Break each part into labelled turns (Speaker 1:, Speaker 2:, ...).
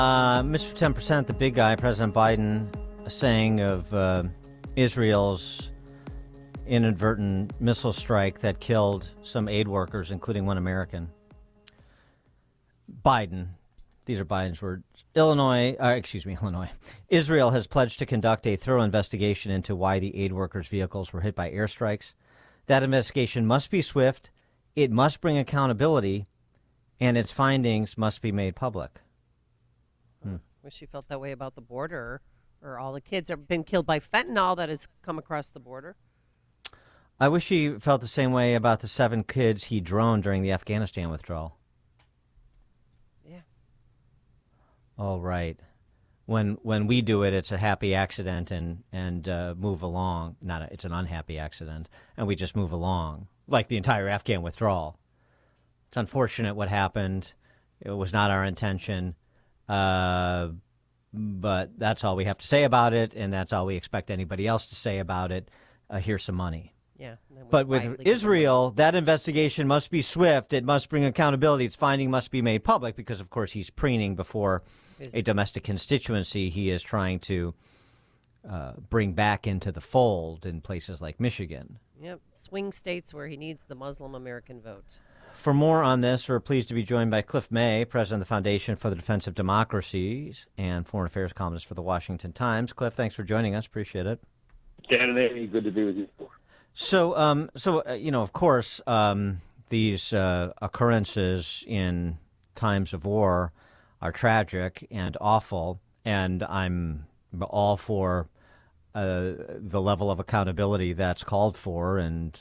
Speaker 1: Mr. 10%, the big guy, President Biden, saying of Israel's inadvertent missile strike that killed some aid workers, including one American. Biden, these are Biden's words. Illinois. Israel has pledged to conduct a thorough investigation into why the aid workers' vehicles were hit by airstrikes. That investigation must be swift, it must bring accountability, and its findings must be made public.
Speaker 2: Wish you felt that way about the border, or all the kids have been killed by fentanyl that has come across the border.
Speaker 1: I wish he felt the same way about the 7 kids he droned during the Afghanistan withdrawal.
Speaker 2: Yeah.
Speaker 1: Oh, right. When we do it, it's a happy accident and move along. It's an unhappy accident, and we just move along, like the entire Afghan withdrawal. It's unfortunate what happened. It was not our intention. But that's all we have to say about it, and that's all we expect anybody else to say about it. Here's some money.
Speaker 2: Yeah.
Speaker 1: But with Israel, that investigation must be swift. It must bring accountability. Its finding must be made public because, of course, he's preening before a domestic constituency he is trying to bring back into the fold in places like Michigan.
Speaker 2: Yep. Swing states where he needs the Muslim American vote.
Speaker 1: For more on this, we're pleased to be joined by Cliff May, president of the Foundation for the Defense of Democracies and foreign affairs columnist for the Washington Times. Cliff, thanks for joining us. Appreciate it.
Speaker 3: Dan and Amy, good to be with you.
Speaker 1: So, of course, these occurrences in times of war are tragic and awful, and I'm all for the level of accountability that's called for, and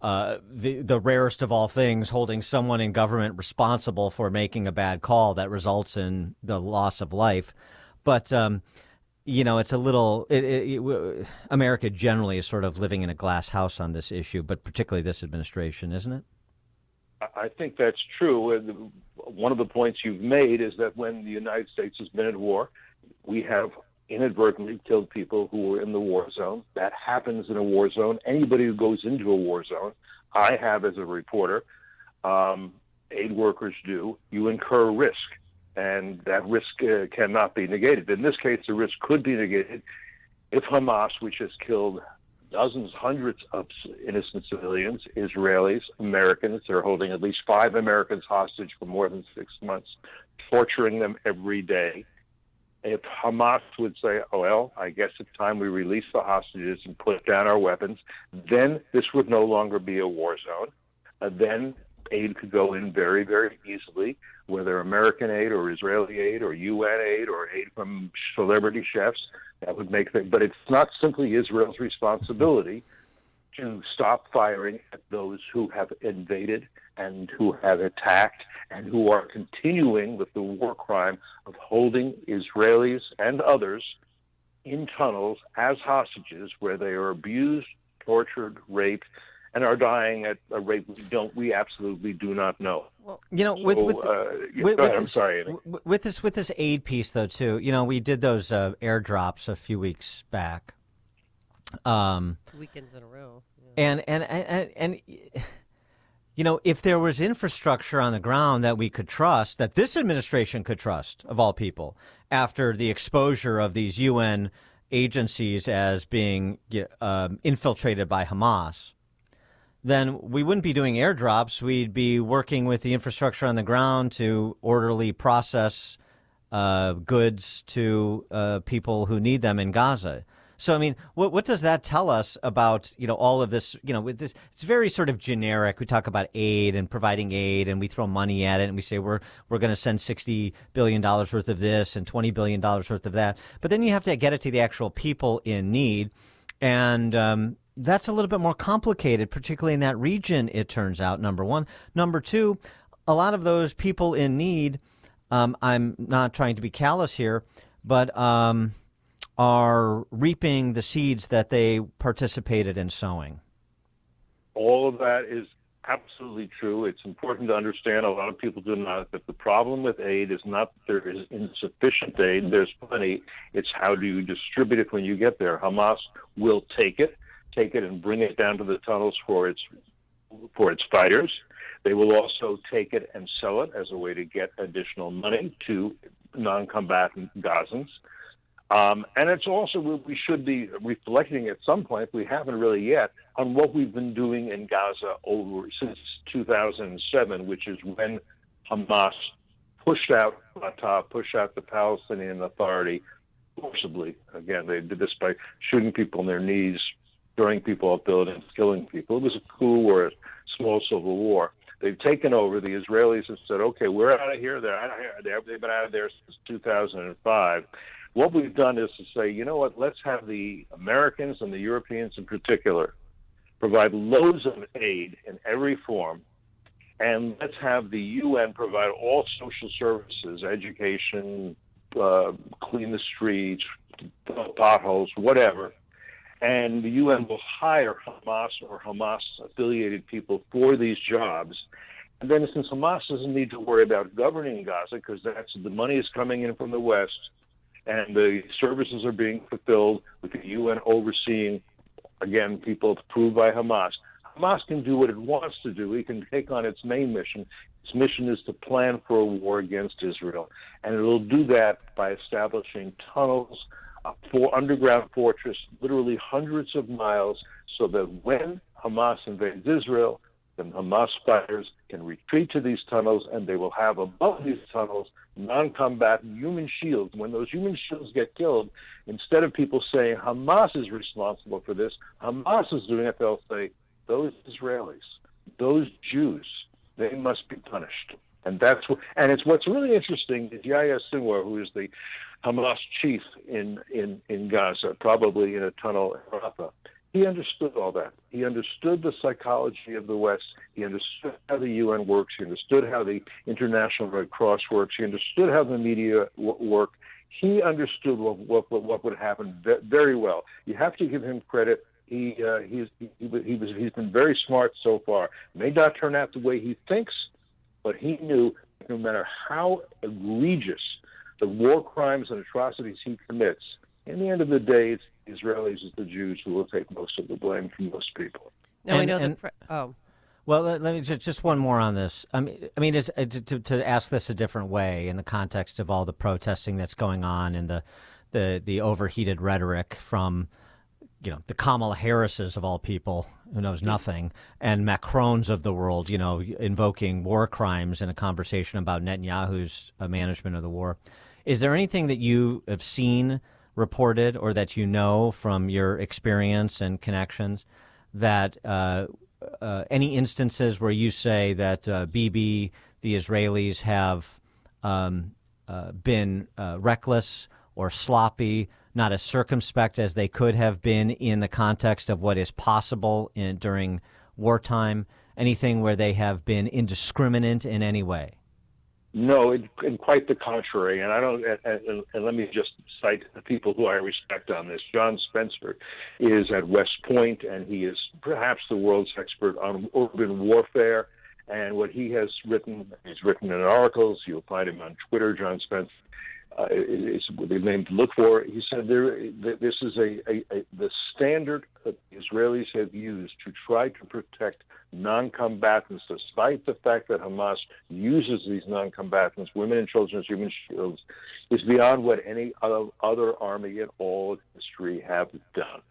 Speaker 1: the rarest of all things, holding someone in government responsible for making a bad call that results in the loss of life. But, it's a little, America generally is sort of living in a glass house on this issue, but particularly this administration, isn't it?
Speaker 3: I think that's true. One of the points you've made is that when the United States has been at war, we have inadvertently killed people who were in the war zone. That happens in a war zone. Anybody who goes into a war zone, I have as a reporter, aid workers do, you incur risk, and that risk cannot be negated. In this case, the risk could be negated if Hamas, which has killed dozens, hundreds of innocent civilians, Israelis, Americans, they're holding at least 5 Americans hostage for more than 6 months, torturing them every day. If Hamas would say, oh, well, I guess it's time we release the hostages and put down our weapons, then this would no longer be a war zone. Then aid could go in very, very easily, whether American aid or Israeli aid or UN aid or aid from celebrity chefs. That would make things, but it's not simply Israel's responsibility to stop firing at those who have invaded and who have attacked and who are continuing with the war crime of holding Israelis and others in tunnels as hostages where they are abused, tortured, raped, and are dying at a rate we absolutely do not know.
Speaker 2: Well,
Speaker 3: I'm sorry, Amy.
Speaker 1: With this aid piece, though, too, we did those airdrops a few weeks back.
Speaker 2: 2 weekends in a row.
Speaker 1: Yeah. And if there was infrastructure on the ground that we could trust, that this administration could trust, of all people, after the exposure of these UN agencies as being infiltrated by Hamas, then we wouldn't be doing airdrops. We'd be working with the infrastructure on the ground to orderly process goods to people who need them in Gaza. So, I mean, what does that tell us about, all of this, with this? It's very sort of generic. We talk about aid and providing aid, and we throw money at it, and we say we're going to send $60 billion worth of this and $20 billion worth of that. But then you have to get it to the actual people in need. And that's a little bit more complicated, particularly in that region, it turns out, number one. Number two, a lot of those people in need, I'm not trying to be callous here, but are reaping the seeds that they participated in sowing.
Speaker 3: All of that is absolutely true. It's important to understand, a lot of people do not, that the problem with aid is not that there is insufficient aid. There's plenty. It's how do you distribute it when you get there. Hamas will take it and bring it down to the tunnels for its fighters. They will also take it and sell it as a way to get additional money to non-combatant Gazans. And it's also, we should be reflecting at some point, we haven't really yet, on what we've been doing in Gaza since 2007, which is when Hamas pushed out Fatah, pushed out the Palestinian Authority forcibly. Again, they did this by shooting people in their knees, throwing people up buildings, killing people. It was a coup or a small civil war. They've taken over. The Israelis have said, okay, we're out of here. They're out of here. They've been out of there since 2005. What we've done is to say, you know what, let's have the Americans and the Europeans in particular provide loads of aid in every form, and let's have the UN provide all social services, education, clean the streets, potholes, whatever, and the UN will hire Hamas or Hamas-affiliated people for these jobs. And then since Hamas doesn't need to worry about governing Gaza because the money is coming in from the West, and the services are being fulfilled with the UN overseeing, again, people approved by Hamas. Hamas can do what it wants to do. It can take on its main mission. Its mission is to plan for a war against Israel. And it will do that by establishing tunnels, underground fortress, literally hundreds of miles, so that when Hamas invades Israel, then Hamas fighters can retreat to these tunnels, and they will have above these tunnels non-combatant human shields. When those human shields get killed, instead of people saying Hamas is responsible for this, Hamas is doing it, they'll say, those Israelis, those Jews, they must be punished. And it's what's really interesting is Yahya Sinwar, who is the Hamas chief in Gaza, probably in a tunnel in Rafah. He understood all that. He understood the psychology of the West. He understood how the UN works. He understood how the International Red Cross works. He understood how the media work. He understood what would happen very well. You have to give him credit. He's been very smart so far. May not turn out the way he thinks, but he knew no matter how egregious the war crimes and atrocities he commits, in the end of the day, it's the Israelis, it's the Jews who will take most of the blame from most people.
Speaker 2: Now, I know
Speaker 1: Well, let me just one more on this. To ask this a different way in the context of all the protesting that's going on and the overheated rhetoric from, the Kamala Harrises of all people, who knows nothing, and Macrons of the world, invoking war crimes in a conversation about Netanyahu's management of the war. Is there anything that you have seen reported or that you know from your experience and connections that any instances where you say that Bibi, the Israelis, have been reckless or sloppy, not as circumspect as they could have been in the context of what is possible during wartime? Anything where they have been indiscriminate in any way?
Speaker 3: No, and quite the contrary. And I don't. And let me just cite the people who I respect on this. John Spencer is at West Point, and he is perhaps the world's expert on urban warfare. And what he has written, he's written in articles. You'll find him on Twitter. John Spencer is the name to look for. He said this is the standard that the Israelis have used to try to protect non-combatants, despite the fact that Hamas uses these non-combatants, women and children, as human shields, is beyond what any other army in all history have done.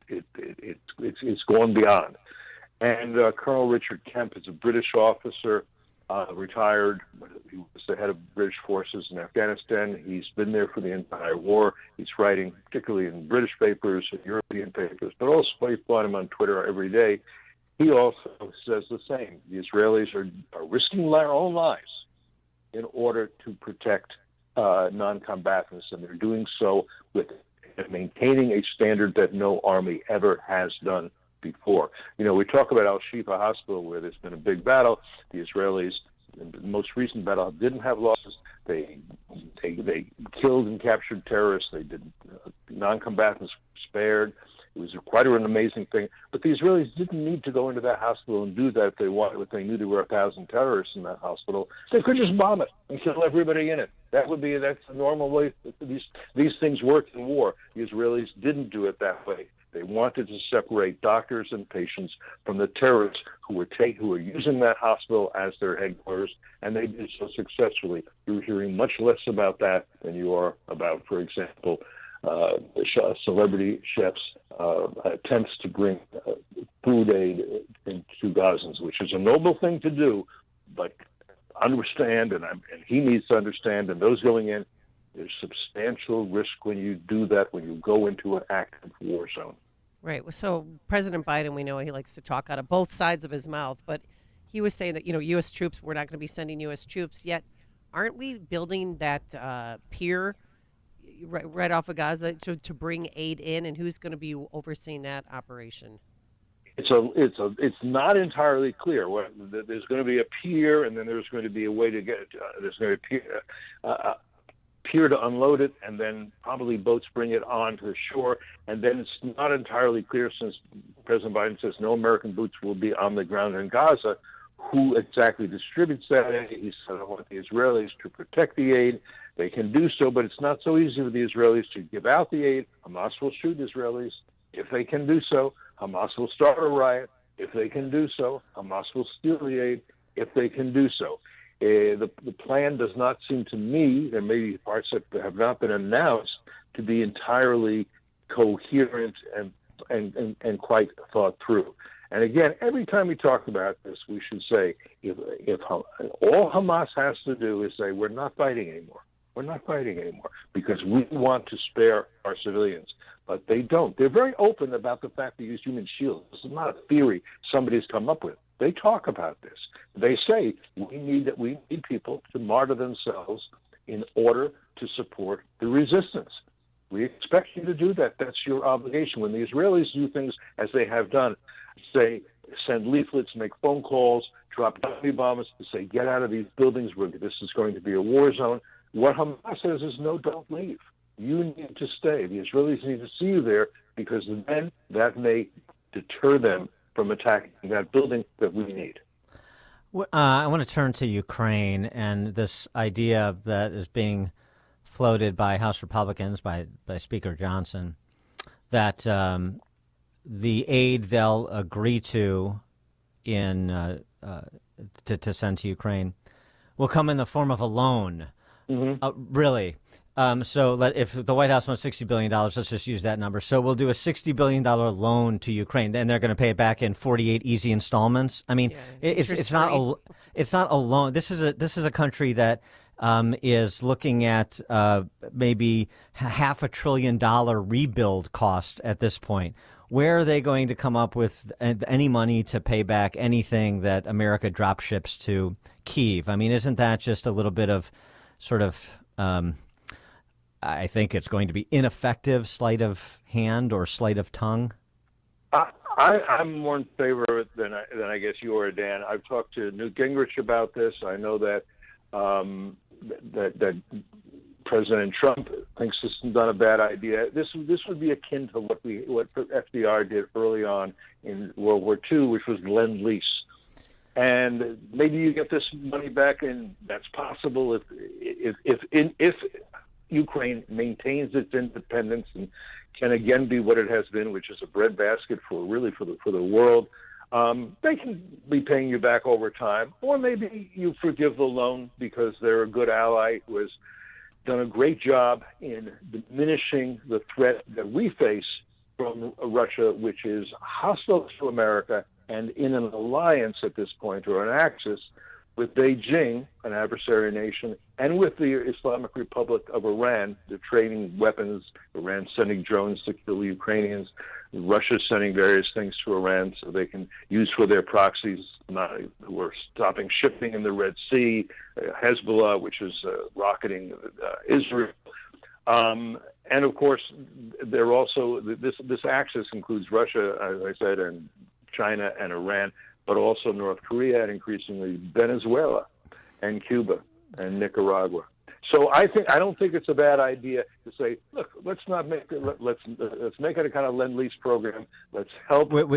Speaker 3: It's gone beyond. And Colonel Richard Kemp is a British officer, retired. He was the head of British forces in Afghanistan. He's been there for the entire war. He's writing, particularly in British papers and European papers, but also you find him on Twitter every day. He also says the same. The Israelis are risking their own lives in order to protect non-combatants, and they're doing so with maintaining a standard that no army ever has done before. We talk about Al-Shifa Hospital, where there's been a big battle. The Israelis, in the most recent battle, didn't have losses. They killed and captured terrorists. They did non-combatants spared. It was quite an amazing thing. But the Israelis didn't need to go into that hospital and do that if they wanted. If they knew there were 1,000 terrorists in that hospital, they could just bomb it and kill everybody in it. That's the normal way these things work in war. The Israelis didn't do it that way. They wanted to separate doctors and patients from the terrorists who were using that hospital as their headquarters, and they did so successfully. You're hearing much less about that than you are about, for example, celebrity chefs' attempts to bring food aid into Gazans, which is a noble thing to do, but understand, and he needs to understand, and those going in, there's substantial risk when you do that, when you go into an active war zone.
Speaker 2: Right. So President Biden, we know he likes to talk out of both sides of his mouth, but he was saying that, U.S. troops, we're not going to be sending U.S. troops, yet aren't we building that pier right off of Gaza to bring aid in, and who's going to be overseeing that operation?
Speaker 3: It's not entirely clear. There's going to be a pier, and then there's going to be a way to get there's going to be a pier to unload it, and then probably boats bring it onto the shore. And then it's not entirely clear, since President Biden says no American boots will be on the ground in Gaza, who exactly distributes that aid. He said, I want the Israelis to protect the aid. They can do so, but it's not so easy for the Israelis to give out the aid. Hamas will shoot Israelis. If they can do so, Hamas will start a riot. If they can do so, Hamas will steal the aid. If they can do so. The plan does not seem to me, there may be parts that have not been announced, to be entirely coherent and quite thought through. And again, every time we talk about this, we should say, if all Hamas has to do is say, we're not fighting anymore. We're not fighting anymore because we want to spare our civilians. But they don't. They're very open about the fact they use human shields. This is not a theory somebody's come up with. They talk about this. They say we need people to martyr themselves in order to support the resistance. We expect you to do that. That's your obligation. When the Israelis do things as they have done, say, send leaflets, make phone calls, drop dummy bombs to say, get out of these buildings where this is going to be a war zone. What Hamas says is, no, don't leave. You need to stay. The Israelis need to see you there, because then that may deter them from attacking that building that we need.
Speaker 1: I want to turn to Ukraine and this idea that is being floated by House Republicans, by Speaker Johnson, that the aid they'll agree to to send to Ukraine will come in the form of a loan. Mm-hmm. Really? So if the White House wants $60 billion, let's just use that number. So we'll do a $60 billion loan to Ukraine. Then they're going to pay it back in 48 easy installments. I mean, it's not a loan. This is a country that is looking at maybe $500 billion rebuild cost at this point. Where are they going to come up with any money to pay back anything that America drop ships to Kyiv? I mean, isn't that just a little bit of sort of I think it's going to be ineffective sleight of hand or sleight of tongue?
Speaker 3: I'm more in favor of it than I guess you are, Dan. I've talked to Newt Gingrich about this. I know that that President Trump thinks this is not a bad idea. This would be akin to what FDR did early on in World War II, which was Lend-Lease. And maybe you get this money back, and that's possible if Ukraine maintains its independence and can again be what it has been, which is a breadbasket for the world. They can be paying you back over time, or maybe you forgive the loan because they're a good ally who has done a great job in diminishing the threat that we face from Russia, which is hostile to America and in an alliance at this point, or an axis, with Beijing, an adversary nation, and with the Islamic Republic of Iran. They're trading weapons, Iran sending drones to kill Ukrainians, Russia sending various things to Iran so they can use for their proxies, who are stopping shipping in the Red Sea, Hezbollah, which is rocketing Israel. And of course, they're also, this axis includes Russia, as I said, and China and Iran, but also North Korea and increasingly Venezuela and Cuba and Nicaragua. So I don't think it's a bad idea to say, look, let's make it a kind of Lend-Lease program. Let's help.
Speaker 1: But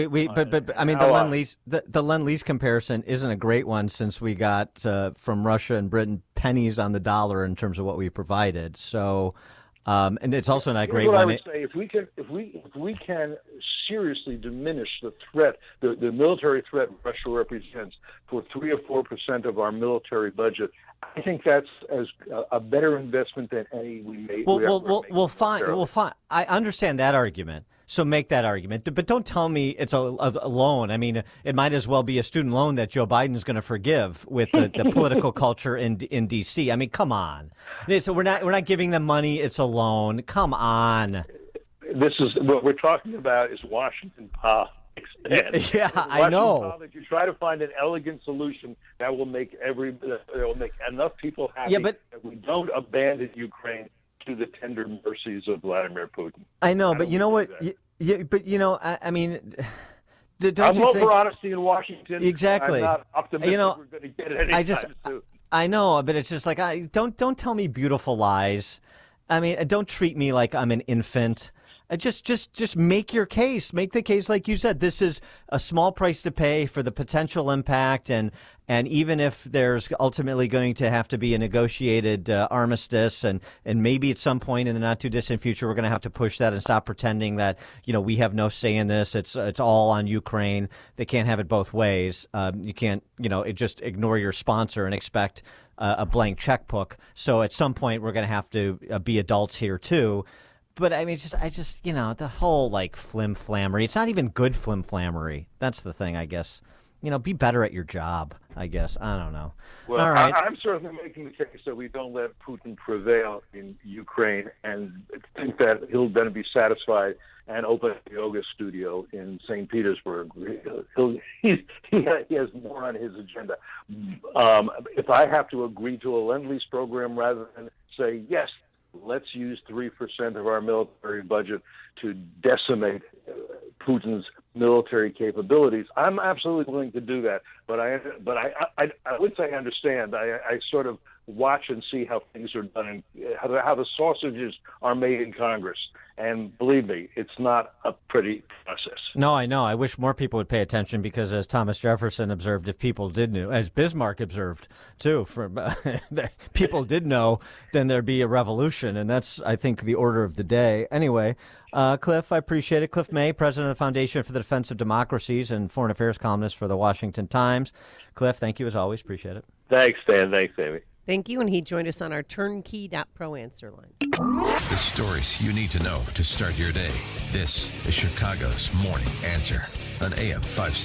Speaker 1: I mean, the Lend-Lease comparison isn't a great one, since we got from Russia and Britain pennies on the dollar in terms of what we provided. So And it's also not
Speaker 3: Here's
Speaker 1: great
Speaker 3: what I
Speaker 1: when
Speaker 3: would say: if we can seriously diminish the threat, the military threat Russia represents for 3 or 4% of our military budget, I think that's a better investment than any we made.
Speaker 1: Well, fine. I understand that argument. So make that argument, but don't tell me it's a loan. I mean, it might as well be a student loan that Joe Biden's going to forgive with the political culture in D.C. I mean, come on. So we're not giving them money. It's a loan. Come on.
Speaker 3: This is what we're talking about is Washington politics.
Speaker 1: Yeah, I know.
Speaker 3: Politics, you try to find an elegant solution that will make enough people happy.
Speaker 1: Yeah, but
Speaker 3: that we don't abandon Ukraine to the tender mercies of Vladimir Putin.
Speaker 1: I know, but you know what? I mean, don't
Speaker 3: I'm
Speaker 1: you
Speaker 3: all
Speaker 1: think?
Speaker 3: For honesty in Washington.
Speaker 1: Exactly.
Speaker 3: I'm not optimistic we're going to get it anytime soon.
Speaker 1: I know, but it's just like don't tell me beautiful lies. I mean, don't treat me like I'm an infant. Just make your case. Make the case like you said. This is a small price to pay for the potential impact, and even if there's ultimately going to have to be a negotiated armistice, and maybe at some point in the not too distant future we're going to have to push that and stop pretending that we have no say in this. It's all on Ukraine. They can't have it both ways. You can't just ignore your sponsor and expect a blank checkbook. So at some point we're going to have to be adults here too. But I mean, the whole flim-flammery. It's not even good flim-flammery. That's the thing, I guess. Be better at your job, I guess. I don't know.
Speaker 3: Well,
Speaker 1: all right.
Speaker 3: I'm certainly making the case that we don't let Putin prevail in Ukraine, and think that he'll then be satisfied and open a yoga studio in St. Petersburg. He has more on his agenda. If I have to agree to a Lend-Lease program rather than say, yes, let's use 3% of our military budget to decimate Putin's military capabilities, I'm absolutely willing to do that. But I would say I understand. I sort of watch and see how things are done and how the sausages are made in Congress. And believe me, it's not a pretty process.
Speaker 1: No, I know. I wish more people would pay attention because, as Thomas Jefferson observed, if people did know, as Bismarck observed, too, people did know, then there'd be a revolution. And that's, I think, the order of the day. Anyway, Cliff, I appreciate it. Cliff May, president of the Foundation for the Defense of Democracies and foreign affairs columnist for the Washington Times. Cliff, thank you as always. Appreciate it.
Speaker 3: Thanks, Stan. Thanks, Amy.
Speaker 2: Thank you, and he joined us on our turnkey.pro answer line.
Speaker 4: The stories you need to know to start your day. This is Chicago's Morning Answer on AM 560.